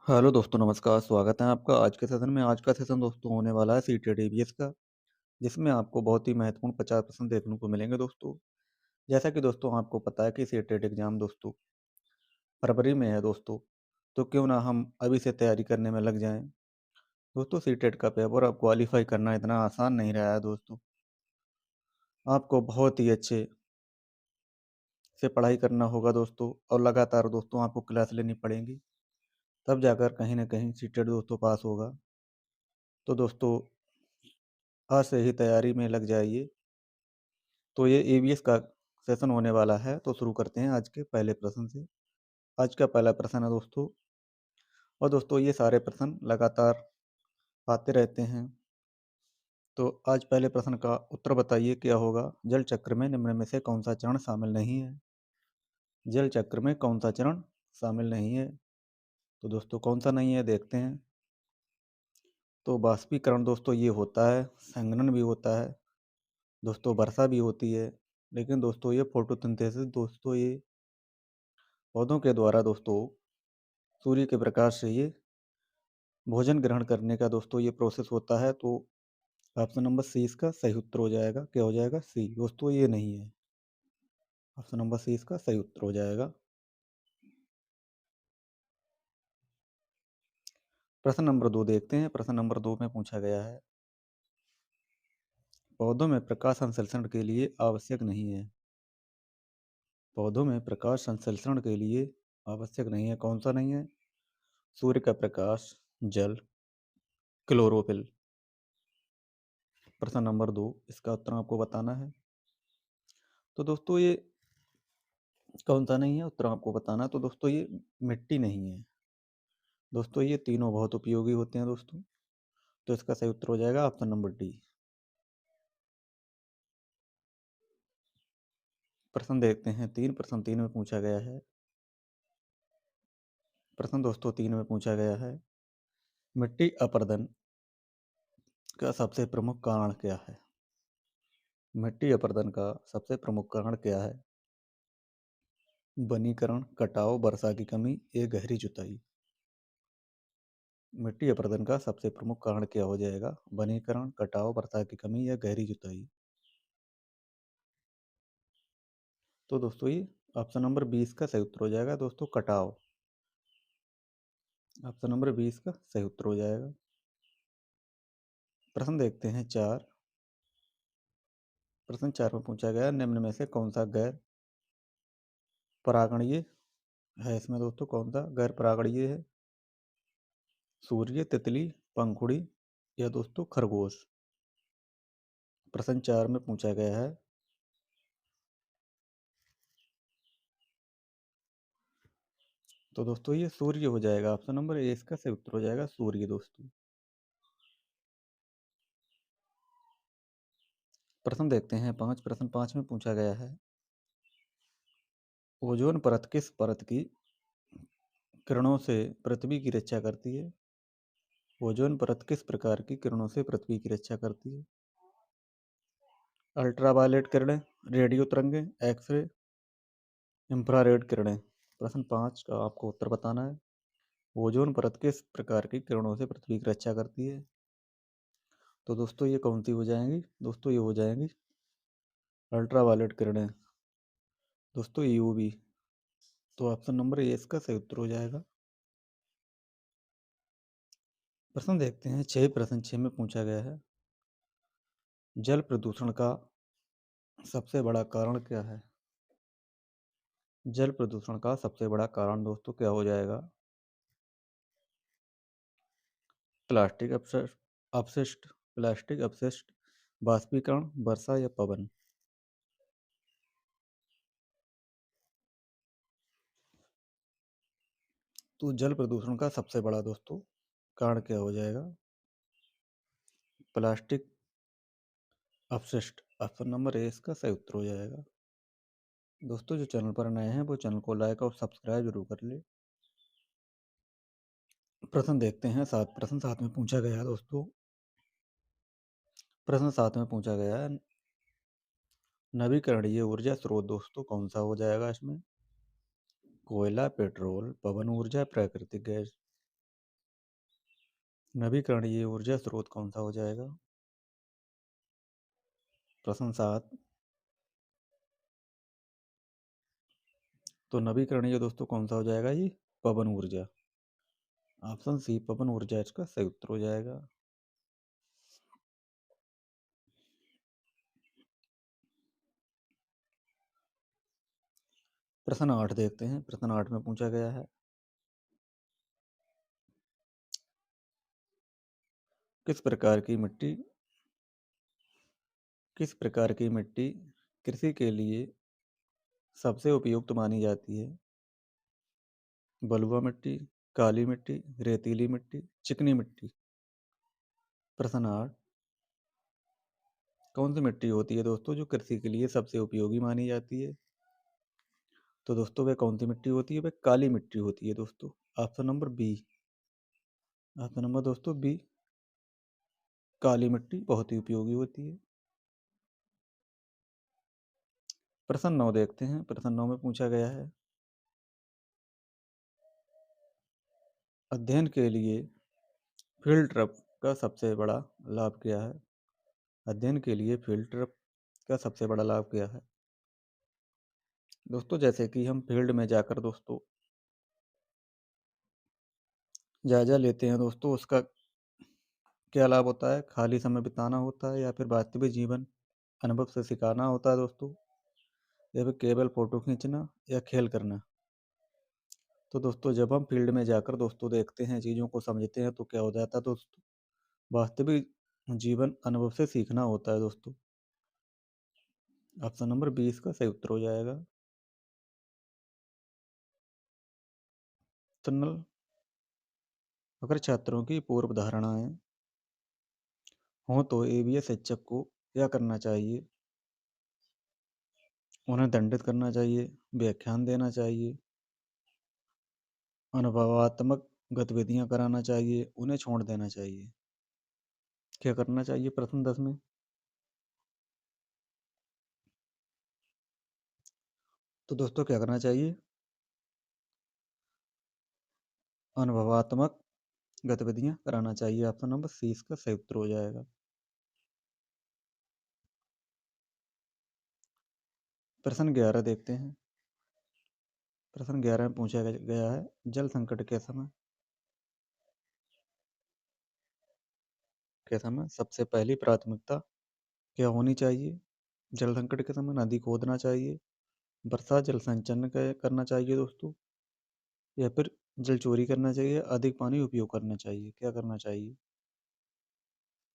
Hello दोस्तों, नमस्कार। स्वागत है आपका आज के सेशन में। आज का सेशन दोस्तों होने वाला है सीटेट ईवीएस का, जिसमें आपको बहुत ही महत्वपूर्ण 50% देखने को मिलेंगे दोस्तों। जैसा कि दोस्तों आपको पता है कि सीटेट एग्ज़ाम दोस्तों फरवरी में है दोस्तों, तो क्यों ना हम अभी से तैयारी करने में लग जाएं। दोस्तों सीटेट का पेपर अब क्वालिफाई करना इतना आसान नहीं रहा है दोस्तों। आपको बहुत ही अच्छे से पढ़ाई करना होगा दोस्तों, और लगातार दोस्तों आपको क्लास लेनी पड़ेगी, तब जाकर कहीं ना कहीं सीटेट दोस्तों पास होगा। तो दोस्तों आज से ही तैयारी में लग जाइए। तो ये ईवीएस का सेशन होने वाला है, तो शुरू करते हैं आज के पहले प्रश्न से। आज का पहला प्रश्न है दोस्तों, और दोस्तों ये सारे प्रश्न लगातार आते रहते हैं। तो आज पहले प्रश्न का उत्तर बताइए क्या होगा। जल चक्र में निम्न में से कौन सा चरण शामिल नहीं है। जल चक्र में कौन सा चरण शामिल नहीं है। तो दोस्तों कौन सा नहीं है देखते हैं। तो बाष्पीकरण दोस्तों ये होता है, संघनन भी होता है दोस्तों, वर्षा भी होती है। लेकिन दोस्तों ये फोटोसिंथेसिस दोस्तों ये पौधों के द्वारा दोस्तों सूर्य के प्रकाश से ये भोजन ग्रहण करने का दोस्तों ये प्रोसेस होता है। तो ऑप्शन नंबर सी इसका सही उत्तर हो जाएगा। क्या हो जाएगा? सी दोस्तों ये नहीं है। ऑप्शन नंबर सी इसका सही उत्तर हो जाएगा। प्रश्न नंबर 2 देखते हैं। प्रश्न नंबर 2 में पूछा गया है, पौधों में प्रकाश संश्लेषण के लिए आवश्यक नहीं है। पौधों में प्रकाश संश्लेषण के लिए आवश्यक नहीं है। कौन सा नहीं है? सूर्य का प्रकाश, जल, क्लोरोफिल। प्रश्न नंबर 2 इसका उत्तर आपको बताना है। तो दोस्तों ये कौन सा नहीं है उत्तर आपको बताना। तो दोस्तों ये मिट्टी नहीं है। दोस्तों ये तीनों बहुत उपयोगी होते हैं दोस्तों। तो इसका सही उत्तर हो जाएगा ऑप्शन नंबर डी। प्रश्न देखते हैं प्रश्न 3 में पूछा गया है। प्रश्न दोस्तों 3 में पूछा गया है, मिट्टी अपरदन का सबसे प्रमुख कारण क्या है। मिट्टी अपरदन का सबसे प्रमुख कारण क्या है? वनीकरण, कटाव, वर्षा की कमी, या गहरी जुताई। मिट्टी अपरदन का सबसे प्रमुख कारण क्या हो जाएगा? वनीकरण, कटाव, वर्षा की कमी, या गहरी जुताई। तो दोस्तों ये ऑप्शन नंबर 20 का सही उत्तर हो जाएगा दोस्तों, कटाव। ऑप्शन नंबर 20 का सही उत्तर हो जाएगा। प्रश्न देखते हैं 4। प्रश्न 4 में पूछा गया, निम्न में से कौन सा गैर परागणीय है। इसमें दोस्तों कौन सा गैर परागणीय है? सूर्य, तितली, पंखुड़ी, या दोस्तों खरगोश। प्रश्न 4 में पूछा गया है। तो दोस्तों ये सूर्य हो जाएगा। ऑप्शन नंबर ए इसका सही उत्तर हो जाएगा, सूर्य दोस्तों। प्रश्न देखते हैं 5। प्रश्न 5 में पूछा गया है, ओजोन परत किस परत की किरणों से पृथ्वी की रक्षा करती है। ओजोन परत किस प्रकार की किरणों से पृथ्वी की रक्षा करती है? अल्ट्रावायलेट किरणें, रेडियो तरंगें, एक्सरे, इंफ्रारेड किरणें। प्रश्न 5 का आपको उत्तर बताना है। ओजोन परत किस प्रकार की किरणों से पृथ्वी की रक्षा करती है? तो दोस्तों ये कौन सी हो जाएंगी? दोस्तों ये हो जाएंगी अल्ट्रावायलेट किरणें दोस्तों, यूवी। तो ऑप्शन नंबर ए इसका सही उत्तर हो जाएगा। प्रश्न देखते हैं 6। प्रश्न 6 में पूछा गया है, जल प्रदूषण का सबसे बड़ा कारण क्या है। जल प्रदूषण का सबसे बड़ा कारण दोस्तों क्या हो जाएगा? प्लास्टिक अपशिष्ट अपशिष्ट प्लास्टिक अपशिष्ट, बाष्पीकरण, वर्षा, या पवन। तो जल प्रदूषण का सबसे बड़ा दोस्तों कारण क्या हो जाएगा? प्लास्टिक अपशिष्ट। ऑप्शन नंबर ए इसका सही उत्तर हो जाएगा। दोस्तों जो चैनल पर नए हैं वो चैनल को लाइक और सब्सक्राइब जरूर कर ले। प्रश्न देखते हैं 7। प्रश्न 7 में पूछा गया है दोस्तों। प्रश्न 7 में पूछा गया है, नवीकरणीय ऊर्जा स्रोत दोस्तों कौन सा हो जाएगा इसमें? कोयला, पेट्रोल, पवन ऊर्जा, प्राकृतिक गैस। नवीकरणीय ऊर्जा स्रोत कौन सा हो जाएगा? प्रश्न 7। तो नवीकरणीय दोस्तों कौन सा हो जाएगा? ये पवन ऊर्जा। ऑप्शन सी पवन ऊर्जा इसका सही उत्तर हो जाएगा। प्रश्न 8 देखते हैं। प्रश्न 8 में पूछा गया है, किस प्रकार की मिट्टी कृषि के लिए सबसे उपयुक्त मानी जाती है? बलुआ मिट्टी, काली मिट्टी, रेतीली मिट्टी, चिकनी मिट्टी। प्रश्न 8, कौन सी मिट्टी होती है दोस्तों जो कृषि के लिए सबसे उपयोगी मानी जाती है? तो दोस्तों वह कौन सी मिट्टी होती है? वह काली मिट्टी होती है दोस्तों। Option number B. Option number दोस्तों बी, काली मिट्टी बहुत ही उपयोगी होती है। प्रश्न 9 देखते हैं। प्रश्न 9 में पूछा गया है, अध्ययन के लिए फील्ड ट्रिप का सबसे बड़ा लाभ क्या है? अध्ययन के लिए फील्ड ट्रिप का सबसे बड़ा लाभ क्या है? दोस्तों जैसे कि हम फील्ड में जाकर दोस्तों जायजा लेते हैं दोस्तों, उसका क्या लाभ होता है? खाली समय बिताना होता है, या फिर वास्तविक जीवन अनुभव से सिखाना होता है दोस्तों, या फिर केवल फोटो खींचना या खेल करना। तो दोस्तों जब हम फील्ड में जाकर दोस्तों देखते हैं, चीज़ों को समझते हैं, तो क्या हो जाता है दोस्तों? वास्तविक जीवन अनुभव से सीखना होता है दोस्तों। ऑप्शन नंबर 20 का सही उत्तर हो जाएगा। टनल, अगर छात्रों की पूर्व धारणाएं हों तो एबीए शिक्षक को क्या करना चाहिए? उन्हें दंडित करना चाहिए, व्याख्यान देना चाहिए, अनुभवात्मक गतिविधियां कराना चाहिए, उन्हें छोड़ देना चाहिए। क्या करना चाहिए प्रथम 10 में? तो दोस्तों क्या करना चाहिए? अनुभवात्मक गतिविधियां कराना चाहिए। ऑप्शन नंबर सी इसका सही उत्तर हो जाएगा। प्रश्न 11 देखते हैं। प्रश्न 11 में पूछा गया है, जल संकट के समय सबसे पहली प्राथमिकता क्या होनी चाहिए? जल संकट के समय नदी खोदना चाहिए, वर्षा जल संचयन करना चाहिए दोस्तों, या फिर जल चोरी करना चाहिए, अधिक पानी उपयोग करना चाहिए। क्या करना चाहिए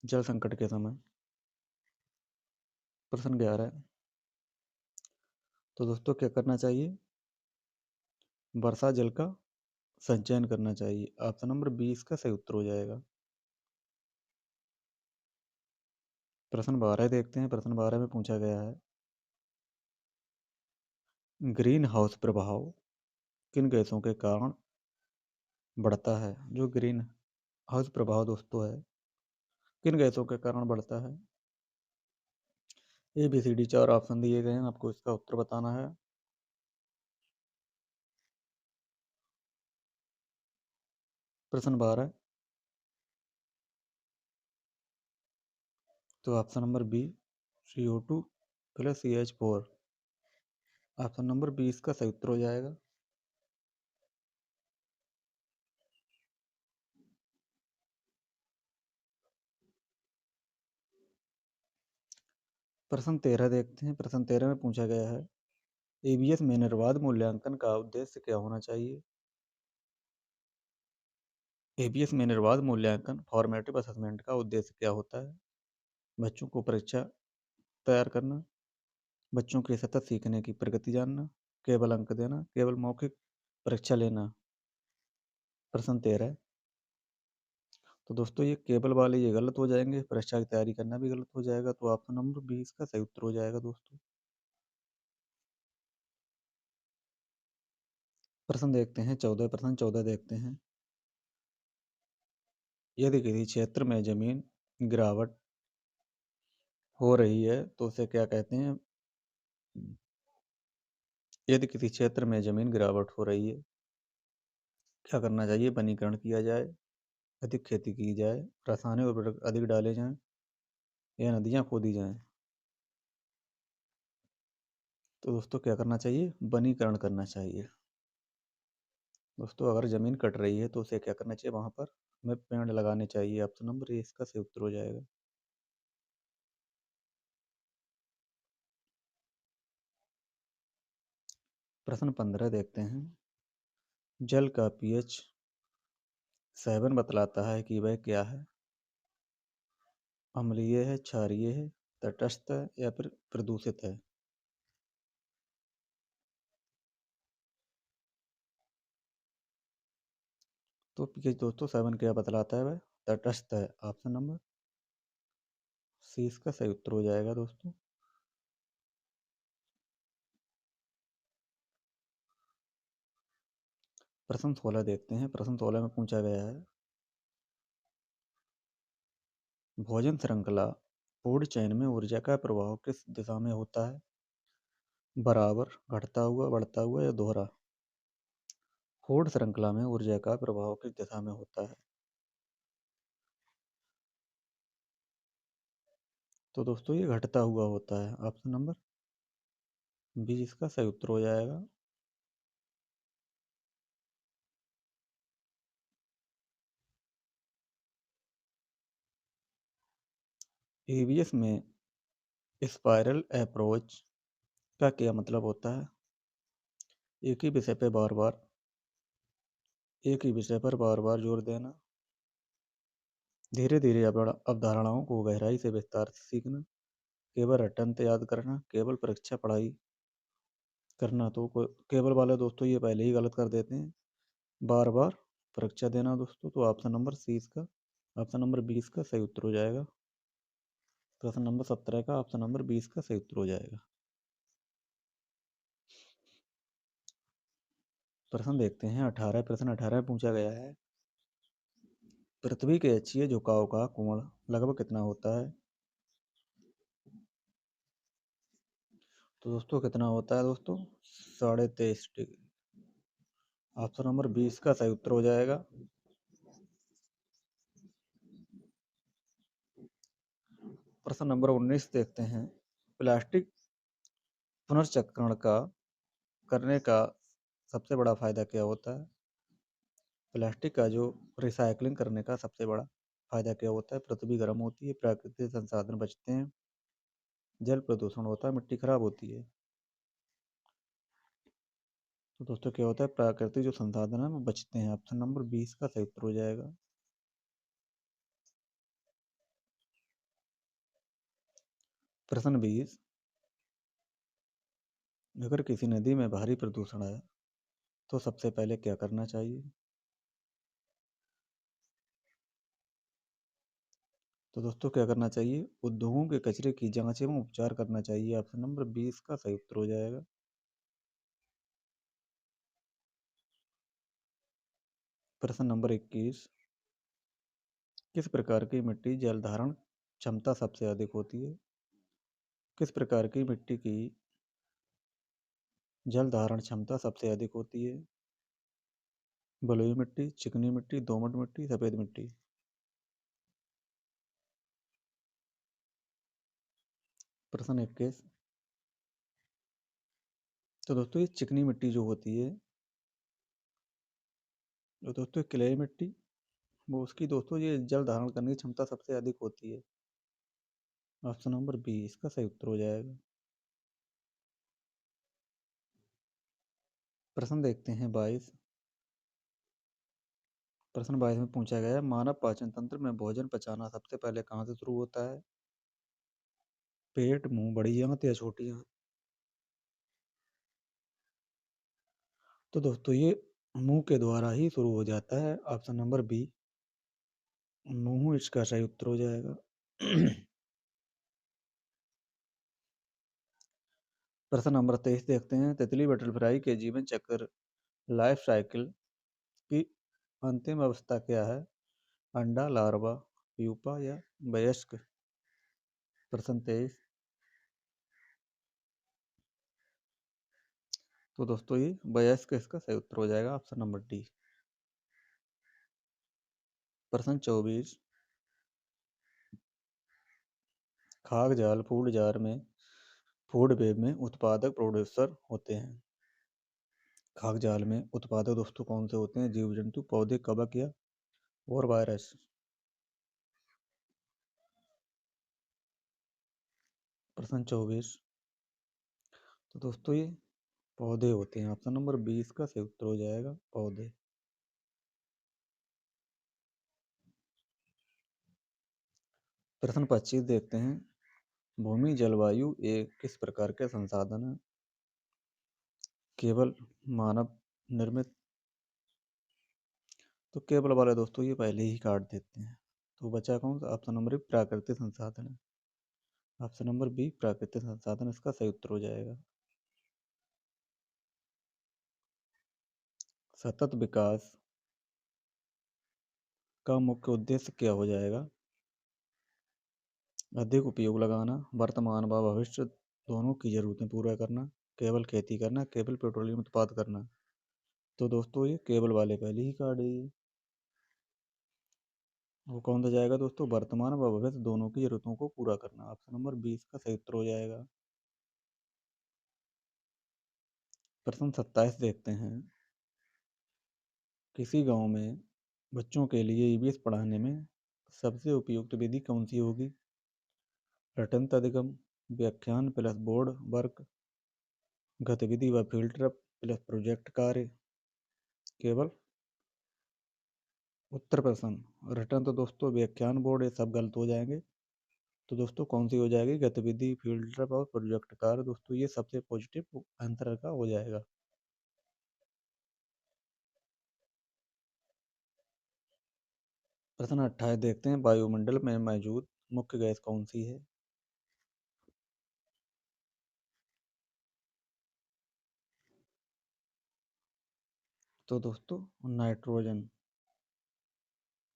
जल संकट के समय? प्रश्न 11। तो दोस्तों क्या करना चाहिए? वर्षा जल का संचयन करना चाहिए। ऑप्शन नंबर 20 का सही उत्तर हो जाएगा। प्रश्न 12 देखते हैं। प्रश्न 12 में पूछा गया है, ग्रीन हाउस प्रभाव किन गैसों के कारण बढ़ता है? जो ग्रीन हाउस प्रभाव दोस्तों है, किन गैसों के कारण बढ़ता है? A B C D 4 option दिए गए हैं, आपको इसका उत्तर बताना है। प्रश्न 12, तो option number B, CO2 plus CH4। Option number 20 का सही उत्तर हो जाएगा। प्रश्न 13 देखते हैं। प्रश्न 13 में पूछा गया है, एबीएस में निर्बाध मूल्यांकन का उद्देश्य क्या होना चाहिए? एबीएस में निर्बाध मूल्यांकन फॉर्मेटिव असेसमेंट का उद्देश्य क्या होता है? बच्चों को परीक्षा तैयार करना, बच्चों के सतत सीखने की प्रगति जानना, केवल अंक देना, केवल मौखिक परीक्षा लेना। प्रश्न 13। तो दोस्तों ये केबल वाले ये गलत हो जाएंगे, परीक्षा की तैयारी करना भी गलत हो जाएगा। तो ऑप्शन नंबर 20 का सही उत्तर हो जाएगा दोस्तों। प्रश्न देखते हैं 14। प्रश्न 14 देखते हैं, यदि किसी क्षेत्र में जमीन गिरावट हो रही है तो उसे क्या कहते हैं? यदि किसी क्षेत्र में जमीन गिरावट हो रही है, क्या करना चाहिए? वनीकरण किया जाए, अधिक खेती की जाए, रासायनिक उर्वरक अधिक डाले जाएं या नदियाँ खोदी जाएं। तो दोस्तों क्या करना चाहिए? वनीकरण करना चाहिए। दोस्तों अगर ज़मीन कट रही है तो उसे क्या करना चाहिए? वहाँ पर हमें पेड़ लगाने चाहिए। ऑप्शन नंबर ए इसका सही उत्तर हो जाएगा। प्रश्न 15 देखते हैं। जल का पीएच 7 बतलाता है कि वह क्या है? अम्लीय है, क्षारीय है, तटस्थ है या फिर प्रदूषित है? तो पीएच दोस्तों 7 क्या बतलाता है? वह तटस्थ है। ऑप्शन नंबर सी इसका सही उत्तर हो जाएगा दोस्तों। प्रश्न 16 देखते हैं। प्रश्न 16 में पूछा गया है, भोजन श्रृंखला फूड चेन में ऊर्जा का प्रभाव किस दिशा में होता है? बराबर, घटता हुआ, बढ़ता हुआ या दोहरा? फूड श्रृंखला में ऊर्जा का प्रभाव किस दिशा में होता है? तो दोस्तों ये घटता हुआ होता है। ऑप्शन नंबर बी इसका सही उत्तर हो जाएगा। ईवीएस में स्पाइरल अप्रोच का क्या मतलब होता है? एक ही विषय पे बार बार एक ही विषय पर बार बार जोर देना, धीरे धीरे अवधारणाओं को गहराई से विस्तार से सीखना, केवल रटन याद करना, केवल परीक्षा पढ़ाई करना। तो केवल वाले दोस्तों ये पहले ही गलत कर देते हैं। बार बार परीक्षा देना दोस्तों। तो ऑप्शन नंबर सी इसका ऑप्शन नंबर 20 का सही उत्तर हो जाएगा। प्रश्न नंबर 17 का ऑप्शन नंबर 20 का सही उत्तर हो जाएगा। प्रश्न देखते हैं 18। प्रश्न 18 में पूछा गया है, पृथ्वी के अक्षीय झुकाव का कोण लगभग कितना होता है? तो दोस्तों कितना होता है दोस्तों? 23.5 डिग्री। ऑप्शन नंबर 20 का सही उत्तर हो जाएगा। प्रश्न नंबर 19 देखते हैं, प्लास्टिक पुनर्चक्रण का करने का सबसे बड़ा फायदा क्या होता है? प्लास्टिक का जो रिसाइकलिंग करने का सबसे बड़ा फायदा क्या होता है? पृथ्वी गर्म होती है, प्राकृतिक संसाधन बचते हैं, जल प्रदूषण होता है, मिट्टी खराब होती है। तो दोस्तों क्या होता है? प्राकृतिक जो संसाधन है वो बचते हैं। ऑप्शन नंबर 20 का सही उत्तर हो जाएगा। प्रश्न 20, अगर किसी नदी में भारी प्रदूषण है तो सबसे पहले क्या करना चाहिए? तो दोस्तों क्या करना चाहिए? उद्योगों के कचरे की जांच एवं उपचार करना चाहिए। ऑप्शन नंबर 20 का सही उत्तर हो जाएगा। प्रश्न नंबर 21, किस प्रकार की मिट्टी जल धारण क्षमता सबसे अधिक होती है? किस प्रकार की मिट्टी की जल धारण क्षमता सबसे अधिक होती है? बलुई मिट्टी, चिकनी मिट्टी, दोमट मिट्टी, सफेद मिट्टी? प्रश्न 21, तो दोस्तों ये चिकनी मिट्टी जो होती है, तो दोस्तों क्ले मिट्टी, वो उसकी दोस्तों ये जल धारण करने की क्षमता सबसे अधिक होती है। ऑप्शन नंबर बी इसका सही उत्तर हो जाएगा। प्रश्न देखते हैं 22। प्रश्न 22 में पूछा गया है, मानव पाचन तंत्र में भोजन पचाना सबसे पहले कहाँ से शुरू होता है? पेट, मुंह, बड़ी आंत या छोटी आंत? तो दोस्तों ये मुंह के द्वारा ही शुरू हो जाता है। ऑप्शन नंबर बी मुंह इसका सही उत्तर हो जाएगा। प्रश्न नंबर 23 देखते हैं, तितली बटरफ्लाई के जीवन चक्र लाइफ साइकिल की अंतिम अवस्था क्या है? अंडा, लार्वा, प्यूपा या वयस्क? प्रश्न 23, तो दोस्तों ये वयस्क इसका सही उत्तर हो जाएगा। Option number D. प्रश्न 24, खाद्य जाल फूड वेब में उत्पादक प्रोड्यूसर होते हैं। खाद्य जाल में उत्पादक दोस्तों कौन से होते हैं? जीव जंतु, पौधे, कवक या और वायरस। प्रश्न 24, तो दोस्तों ये पौधे होते हैं। ऑप्शन नंबर 20 का सही उत्तर हो जाएगा पौधे। प्रश्न 25 देखते हैं, भूमि जलवायु एक किस प्रकार के संसाधन है? केवल मानव निर्मित। तो केवल वाले दोस्तों ये पहले ही काट देते हैं। तो बचा कौन सा? ऑप्शन नंबर प्राकृतिक संसाधन है। ऑप्शन नंबर बी प्राकृतिक संसाधन इसका सही उत्तर हो जाएगा। सतत विकास का मुख्य उद्देश्य क्या हो जाएगा? अधिक उपयोग लगाना, वर्तमान व भविष्य दोनों की जरूरतें पूरा करना, केवल खेती करना, केवल पेट्रोलियम उत्पाद करना। तो दोस्तों ये केवल वाले पहले ही काट दिए। वो कौन सा जाएगा दोस्तों? वर्तमान व भविष्य दोनों की जरूरतों को पूरा करना। ऑप्शन नंबर 20 का सही उत्तर हो जाएगा। प्रश्न 27 देखते हैं, किसी गांव में बच्चों के लिए ईवीएस पढ़ाने में सबसे उपयुक्त विधि कौन सी होगी? रटंत अधिगम, व्याख्यान प्लस बोर्ड वर्क, गतिविधि व फील्ड ट्रिप प्लस प्रोजेक्ट कार्य, केवल उत्तर प्रश्न। रिटर्न तो दोस्तों व्याख्यान बोर्ड ये सब गलत हो जाएंगे। तो दोस्तों कौन सी हो जाएगी? गतिविधि, फील्ड ट्रिप और प्रोजेक्ट कार्य। दोस्तों ये सबसे पॉजिटिव आंसर का हो जाएगा। प्रश्न 28 देखते हैं, वायुमंडल में मौजूद मुख्य गैस कौन सी है? तो दोस्तों नाइट्रोजन।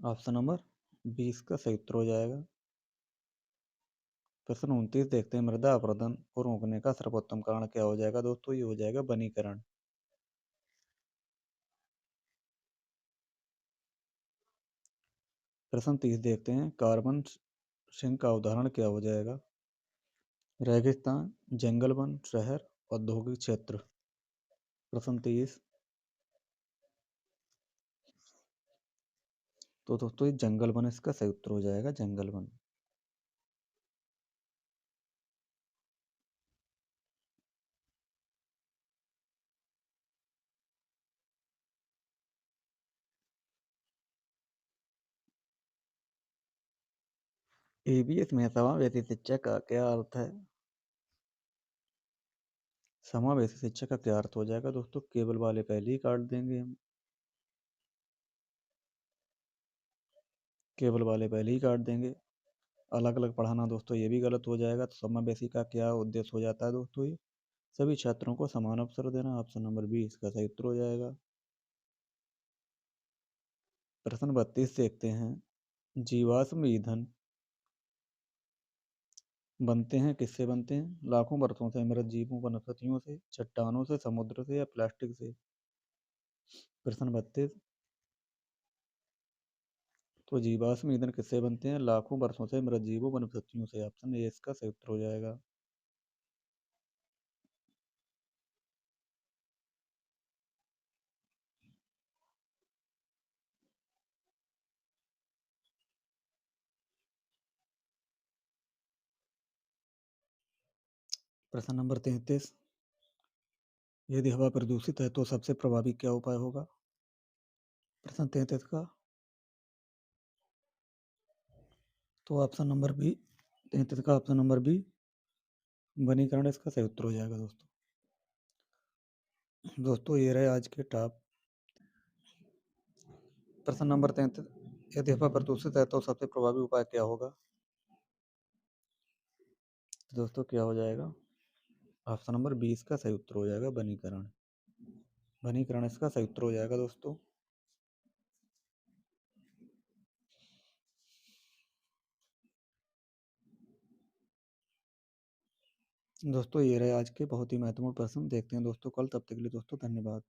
ऑप्शन नंबर 20 का सही उत्तर हो जाएगा। प्रश्न 29 देखते हैं, मृदा अपरदन को रोकने का सर्वोत्तम कारण क्या हो जाएगा? दोस्तों ये हो जाएगा वनीकरण। प्रश्न 30 देखते हैं, कार्बन सिंक का उदाहरण क्या हो जाएगा? रेगिस्तान, जंगल वन, शहर, औद्योगिक क्षेत्र। प्रश्न 30, तो दोस्तों ये जंगल वन इसका सही उत्तर हो जाएगा, जंगल वन। एबीएस में समावेशी शिक्षा का क्या अर्थ है? समावेशी शिक्षा का क्या अर्थ हो जाएगा? दोस्तों केवल वाले पहले ही काट देंगे हम। केवल वाले पहले ही काट देंगे। अलग अलग पढ़ाना दोस्तों ये भी गलत हो जाएगा। तो समावेशी का क्या उद्देश्य हो जाता है दोस्तों? ये सभी छात्रों को समान अवसर देना। ऑप्शन नंबर 20 का सही उत्तर हो जाएगा। प्रश्न 32 देखते हैं, जीवाश्म ईंधन बनते हैं किससे बनते हैं? लाखों वर्षों से मृत जीवों, वनस्पतियों से, चट्टानों से, समुद्र से या प्लास्टिक से। प्रश्न 32, तो जीवाश्म ईंधन किससे बनते हैं? लाखों वर्षों से मृत जीवों, वनस्पतियों से। ऑप्शन ए इसका सही उत्तर हो जाएगा। प्रश्न नंबर 33, यदि हवा प्रदूषित है तो सबसे प्रभावी क्या उपाय होगा? प्रश्न 33 का, तो ऑप्शन नंबर बी, 33 का ऑप्शन नंबर बी वनीकरण इसका सही उत्तर हो जाएगा दोस्तों। दोस्तों ये रहे आज के टॉप। प्रश्न नंबर 33, यदि हवा प्रदूषित है तो सबसे प्रभावी उपाय क्या होगा? तो दोस्तों क्या हो जाएगा? ऑप्शन नंबर 20 का सही उत्तर हो जाएगा वनीकरण। वनीकरण इसका सही उत्तर हो जाएगा दोस्तों। दोस्तों ये रहे आज के बहुत ही महत्वपूर्ण प्रश्न। देखते हैं दोस्तों कल, तब तक के लिए दोस्तों धन्यवाद।